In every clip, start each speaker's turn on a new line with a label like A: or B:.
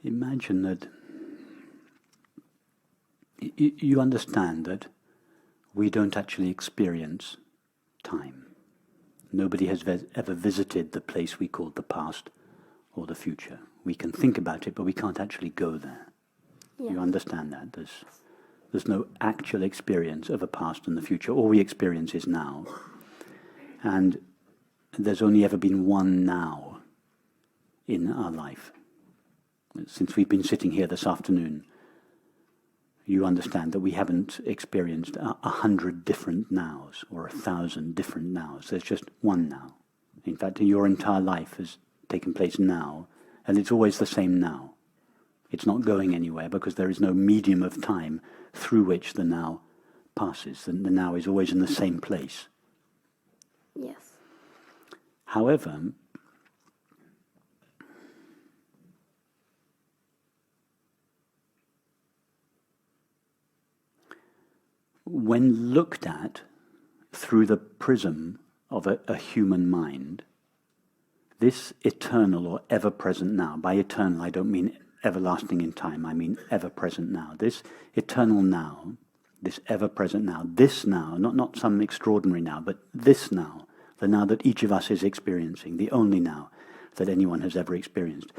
A: Imagine that you understand that we don't actually experience time. Nobody has ever visited the place we call the past or the future. We can think about it, but we can't actually go there. Yeah. You understand that? There's no actual experience of a past and the future. All we experience is now. And there's only ever been one now in our life. Since we've been sitting here this afternoon, you understand that we haven't experienced 100 different nows or 1,000 different nows. There's just one now. In fact, your entire life has taken place now, and it's always the same now. It's not going anywhere because there is no medium of time through which the now passes. The now is always in the same place.
B: Yes.
A: However, when looked at through the prism of a human mind, this eternal or ever-present now, by eternal I don't mean everlasting in time, I mean ever-present now. This eternal now, this ever-present now, this now, not some extraordinary now, but this now, the now that each of us is experiencing, the only now that anyone has ever experienced.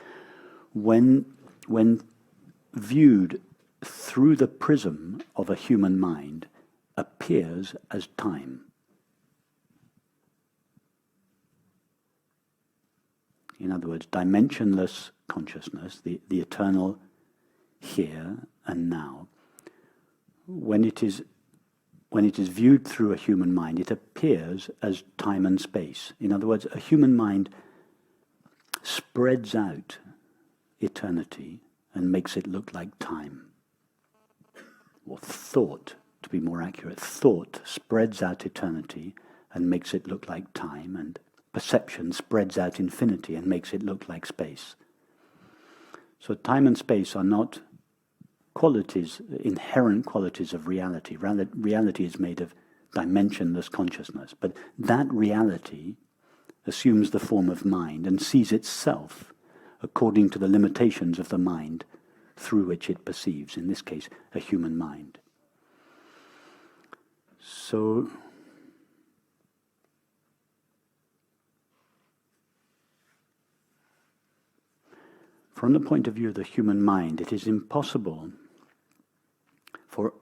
A: When viewed through the prism of a human mind, appears as time. In other words, dimensionless consciousness, the eternal here and now, when it is viewed through a human mind, it appears as time and space. In other words, a human mind spreads out eternity and makes it look like time. Or thought, to be more accurate, thought spreads out eternity and makes it look like time, and perception spreads out infinity and makes it look like space. So time and space are not qualities, inherent qualities of reality. Reality is made of dimensionless consciousness, but that reality assumes the form of mind and sees itself according to the limitations of the mind through which it perceives, in this case, a human mind. So, from the point of view of the human mind, it is impossible for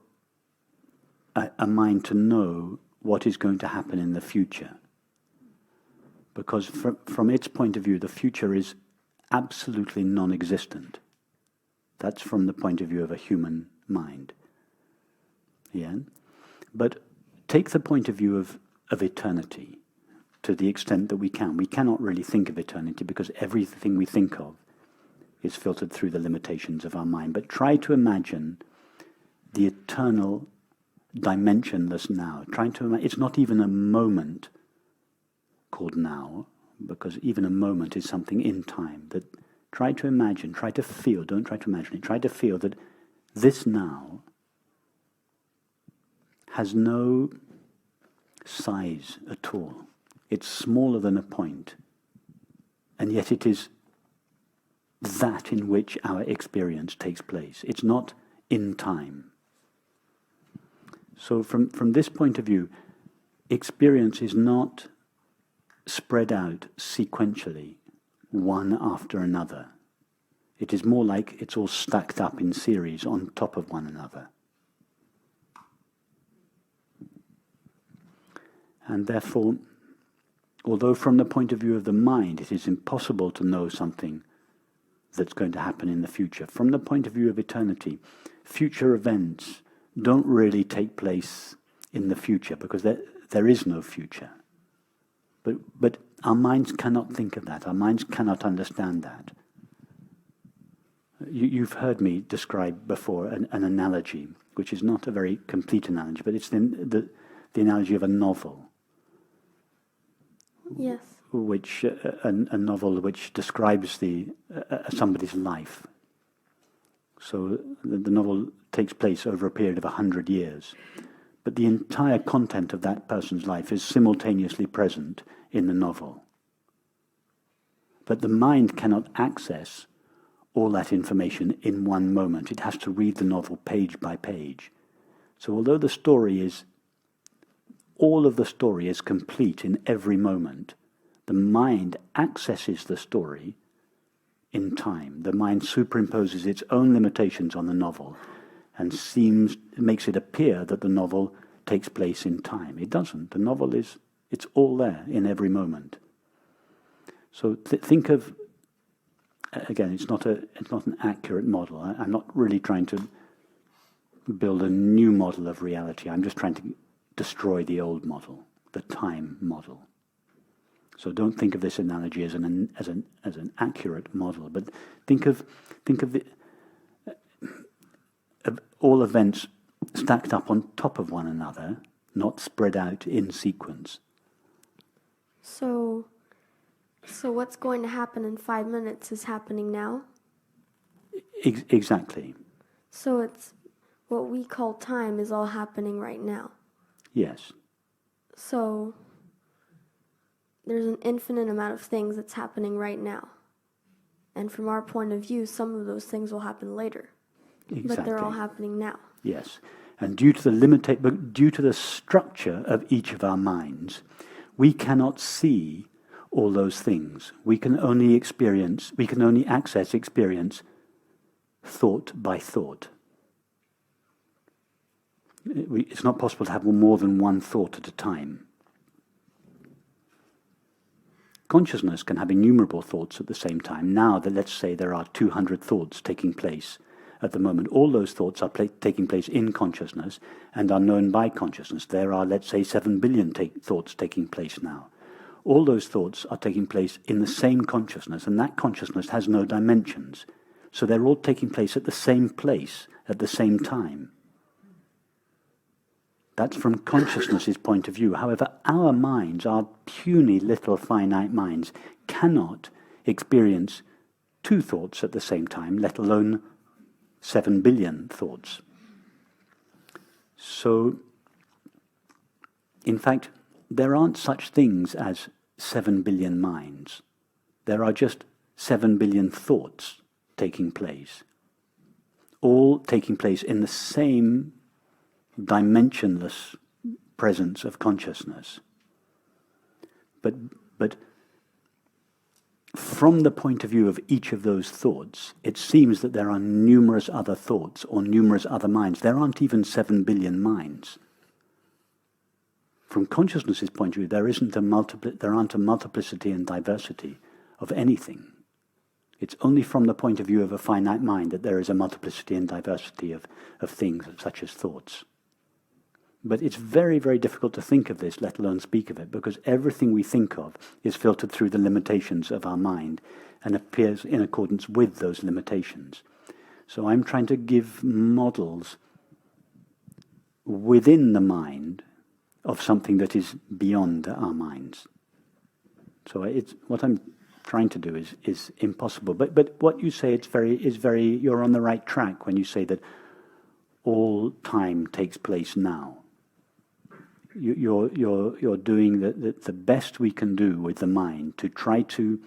A: a mind to know what is going to happen in the future. Because from its point of view, the future is absolutely non-existent. That's from the point of view of a human mind. Yeah? But take the point of view of eternity to the extent that we can. We cannot really think of eternity because everything we think of is filtered through the limitations of our mind. But try to imagine the eternal dimensionless now. It's not even a moment called now, because even a moment is something in time. That try to imagine, try to feel, don't try to imagine it, try to feel that this now has no size at all. It's smaller than a point, and yet it is that in which our experience takes place. It's not in time. So from this point of view, experience is not spread out sequentially, one after another. It is more like it's all stacked up in series on top of one another. And therefore, although from the point of view of the mind it is impossible to know something that's going to happen in the future, from the point of view of eternity, future events don't really take place in the future because there is no future. But our minds cannot think of that. Our minds cannot understand that. You've heard me describe before an analogy, which is not a very complete analogy, but it's the analogy of a novel.
B: Yes.
A: Which a novel which describes somebody's life. So the novel takes place over a period of 100 years. But the entire content of that person's life is simultaneously present in the novel. But the mind cannot access all that information in one moment. It has to read the novel page by page. So although all of the story is complete in every moment, the mind accesses the story in time. The mind superimposes its own limitations on the novel and makes it appear that the novel takes place in time. It doesn't. The novel it's all there in every moment. So think of, again, it's not an accurate model. I'm not really trying to build a new model of reality. I'm just trying to destroy the old model, the time model. So don't think of this analogy as an accurate model, but think of all events stacked up on top of one another, not spread out in sequence.
B: So what's going to happen in 5 minutes is happening now?
A: Exactly.
B: So it's what we call time is all happening right now.
A: Yes.
B: So there's an infinite amount of things that's happening right now. And from our point of view, some of those things will happen later.
A: Exactly.
B: But they're all happening now.
A: Yes. And due to the structure of each of our minds, we cannot see all those things. We can only access experience thought by thought. It's not possible to have more than one thought at a time. Consciousness can have innumerable thoughts at the same time. Now that, let's say, there are 200 thoughts taking place at the moment, all those thoughts are taking place in consciousness and are known by consciousness. There are, let's say, 7 billion thoughts taking place now. All those thoughts are taking place in the same consciousness, and that consciousness has no dimensions. So they're all taking place at the same place, at the same time. That's from consciousness's point of view. However, our minds, our puny little finite minds, cannot experience 2 thoughts at the same time, let alone 7 billion thoughts. So, in fact, there aren't such things as 7 billion minds. There are just 7 billion thoughts taking place, all taking place in the same dimensionless presence of consciousness. But from the point of view of each of those thoughts, it seems that there are numerous other thoughts or numerous other minds. There aren't even 7 billion minds. From consciousness's point of view, there aren't a multiplicity and diversity of anything. It's only from the point of view of a finite mind that there is a multiplicity and diversity of things, such as thoughts. But it's very, very difficult to think of this, let alone speak of it, because everything we think of is filtered through the limitations of our mind and appears in accordance with those limitations. So I'm trying to give models within the mind of something that is beyond our minds. So what I'm trying to do is impossible. But what you say is very you're on the right track when you say that all time takes place now. You're doing the best we can do with the mind to try to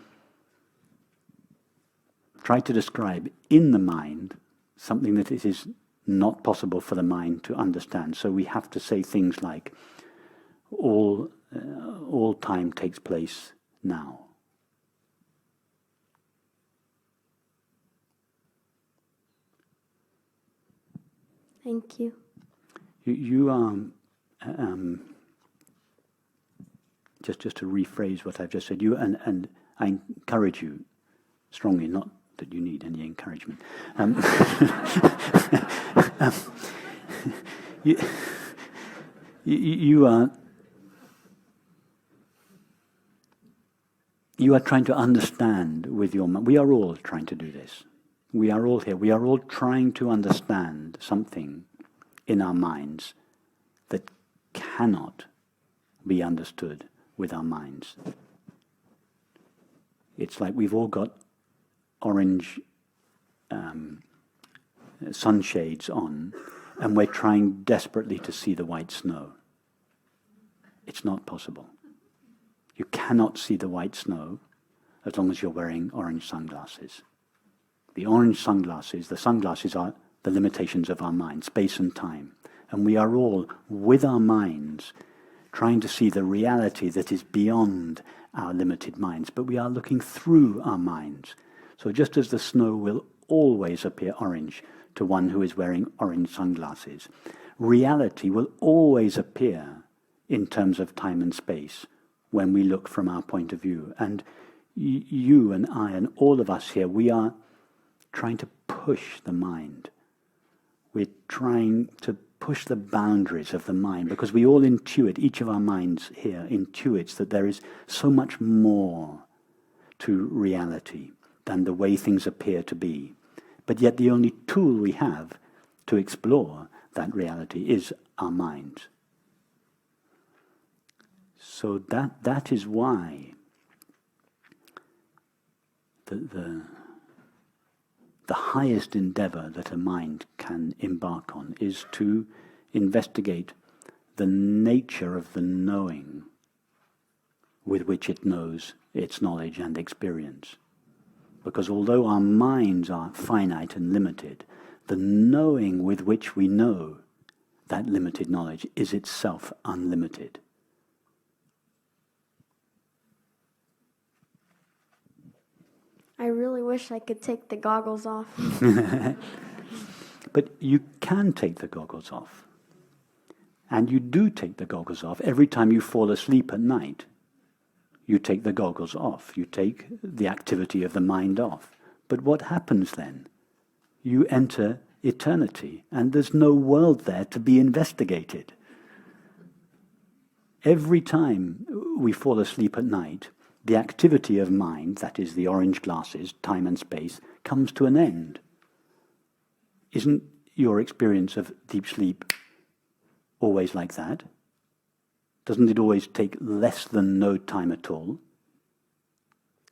A: describe in the mind something that it is not possible for the mind to understand. So we have to say things like all time takes place now.
B: Thank you.
A: You just to rephrase what I've just said, you and I encourage you strongly, not that you need any encouragement. You are trying to understand with your mind. We are all trying to do this. We are all here. We are all trying to understand something in our minds that cannot be understood with our minds. It's like we've all got orange sunshades on, and we're trying desperately to see the white snow. It's not possible. You cannot see the white snow as long as you're wearing orange sunglasses. The orange sunglasses, the sunglasses are the limitations of our mind, space and time. And we are all, with our minds, trying to see the reality that is beyond our limited minds. But we are looking through our minds. So just as the snow will always appear orange to one who is wearing orange sunglasses, reality will always appear in terms of time and space when we look from our point of view. And you and I and all of us here, we are trying to push the mind. We're trying to push the boundaries of the mind, because we all intuit, each of our minds here intuits that there is so much more to reality than the way things appear to be. But yet the only tool we have to explore that reality is our minds. So that is why the highest endeavor that a mind can embark on is to investigate the nature of the knowing with which it knows its knowledge and experience. Because although our minds are finite and limited, the knowing with which we know that limited knowledge is itself unlimited.
B: I really wish I could take the goggles off.
A: But you can take the goggles off. And you do take the goggles off every time you fall asleep at night. You take the goggles off. You take the activity of the mind off. But what happens then? You enter eternity, and there's no world there to be investigated. Every time we fall asleep at night, the activity of mind, that is the orange glasses, time and space, comes to an end. Isn't your experience of deep sleep always like that? Doesn't it always take less than no time at all?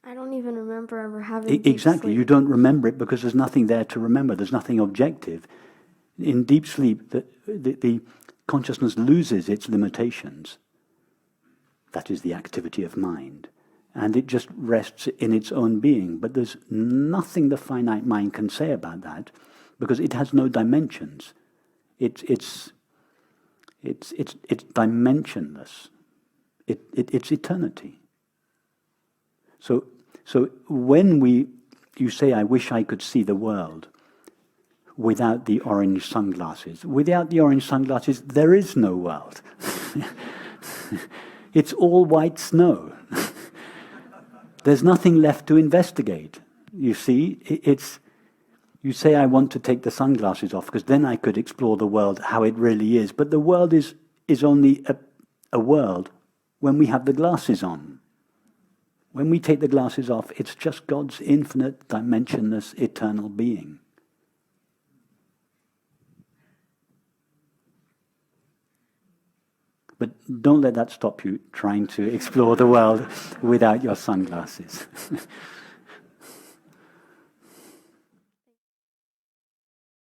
B: I don't even remember ever having deep
A: Exactly,
B: sleep.
A: you don't remember it because there's nothing there to remember. There's nothing objective. In deep sleep, the consciousness loses its limitations. That is the activity of mind. And it just rests in its own being. But there's nothing the finite mind can say about that, because it has no dimensions. It's dimensionless. It's eternity. So when you say, I wish I could see the world without the orange sunglasses. Without the orange sunglasses, there is no world. It's all white snow. There's nothing left to investigate. You see, you say, I want to take the sunglasses off, because then I could explore the world how it really is. But the world is only a world when we have the glasses on. When we take the glasses off, it's just God's infinite, dimensionless, eternal being. But don't let that stop you trying to explore the world without your sunglasses.